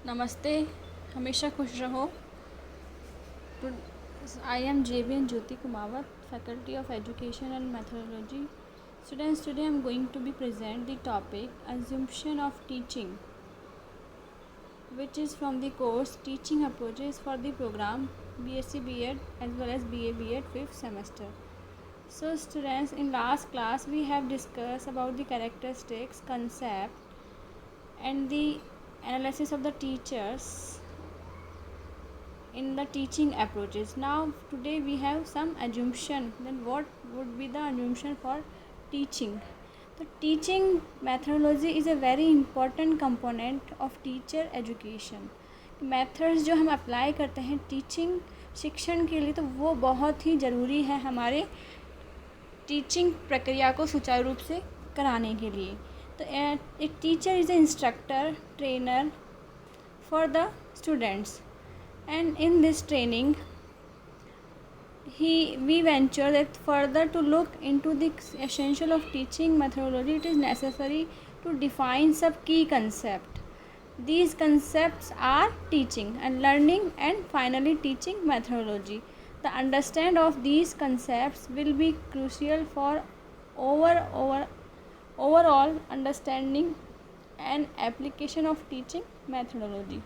नमस्ते, हमेशा खुश रहो। I am JBN Jyoti Kumawat, Faculty of Education and Methodology. Students, today I am going to be present the topic Assumption of Teaching, which is from the course Teaching Approaches for the program BSc B.Ed as well as BA B.Ed 5th semester. So students, in last class we have discussed about the characteristics, concept and the analysis of the teachers in the teaching approaches. Now today we have some assumption. Then what would be the assumption for teaching? The teaching methodology is a very important component of teacher education. Methods जो हम apply करते हैं teaching शिक्षण के लिए, तो वो बहुत ही ज़रूरी है हमारे टीचिंग प्रक्रिया को सुचारू रूप से कराने के लिए. तो एक teacher is a instructor trainer for the students, and in this training we venture that further to look into the essential of teaching methodology. It is necessary to define some key concepts. These concepts are teaching and learning and finally teaching methodology. The understanding of these concepts will be crucial for overall understanding and application of teaching methodology.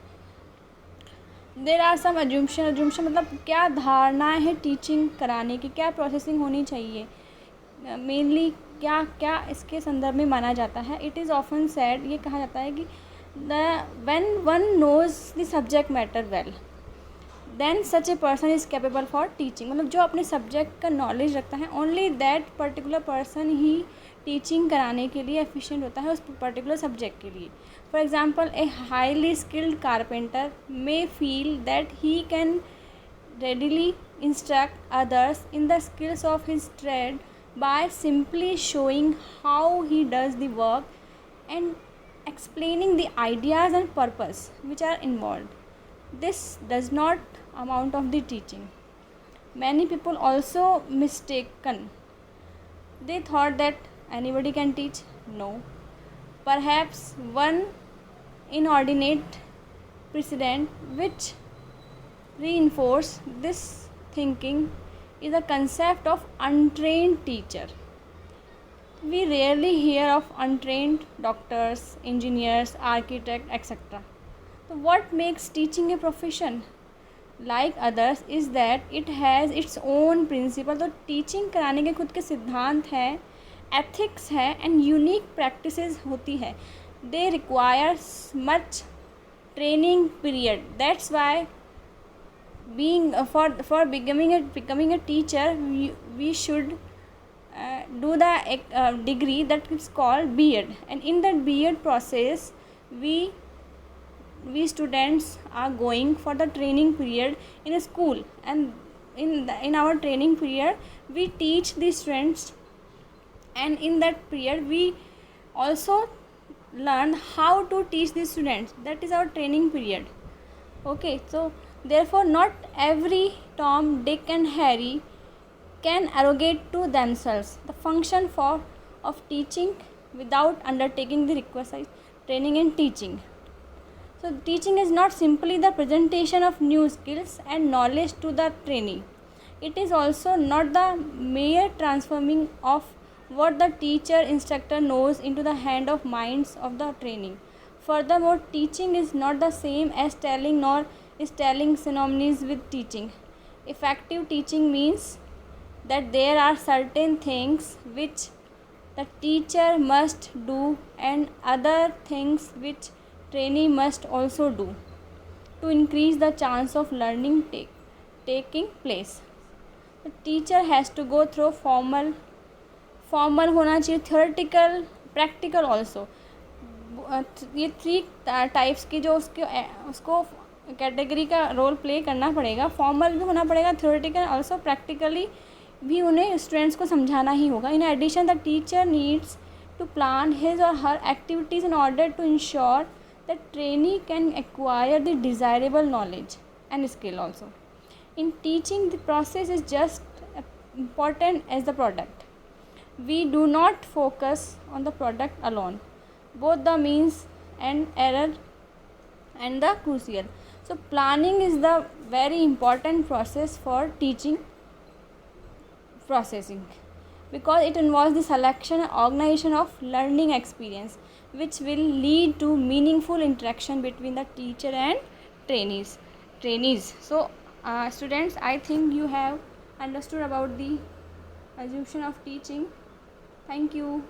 There are some assumption मतलब क्या धारणाएं हैं teaching कराने की, क्या processing होनी चाहिए, mainly क्या क्या इसके संदर्भ में माना जाता है. इट इज़ ऑफन सेड, ये कहा जाता है कि when one knows the subject matter well then such a person is capable for teaching. मतलब जो अपने सब्जेक्ट का नॉलेज रखता है ओनली दैट पर्टिकुलर पर्सन ही टीचिंग कराने के लिए एफिशिएंट होता है उस पर्टिकुलर सब्जेक्ट के लिए. For example, a highly skilled carpenter may feel that he can readily instruct others in the skills of his trade by simply showing how he does the work and explaining the ideas and purpose which are involved. This does not amount of the teaching. Many people also mistaken. They thought that anybody can teach. No. Perhaps one inordinate precedent which reinforce this thinking is the concept of untrained teacher. We rarely hear of untrained doctors, engineers, architects, etc. So what makes teaching a profession like others is that it has its own principle. तो teaching कराने के खुद के सिद्धांत हैं, ethics है and unique practices होती है. They require much training period. That's why being for becoming a teacher we should do the degree that is called B.Ed, and in that B.Ed process we students are going for the training period in a school, and in our training period we teach the students, and in that period we also learn how to teach the students. That is our training period. Okay, so therefore not every Tom, Dick and Harry can arrogate to themselves the function of teaching without undertaking the requisite training in teaching. So teaching is not simply the presentation of new skills and knowledge to the trainee. It is also not the mere transforming of what the teacher instructor knows into the hand of minds of the training. Furthermore, teaching is not the same as telling, nor is telling synonymous with teaching. Effective teaching means that there are certain things which the teacher must do and other things which trainee must also do to increase the chance of learning taking place. The teacher has to go through formal होना चाहिए, theoretical, practical also. ये 3 types की जो उसको category का role play करना पड़ेगा. Formal भी होना पड़ेगा, थियोरेटिकल ऑल्सो, प्रैक्टिकली भी उन्हें स्टूडेंट्स को समझाना ही होगा. In addition the teacher needs to plan his or her activities in order to ensure that trainee can acquire the desirable knowledge and skill also. In teaching the process is just important as the product. We do not focus on the product alone. Both the means and and the crucial. So planning is the very important process for teaching processing, because it involves the selection and organization of learning experience, which will lead to meaningful interaction between the teacher and trainees. So students, I think you have understood about the assumption of teaching. Thank you.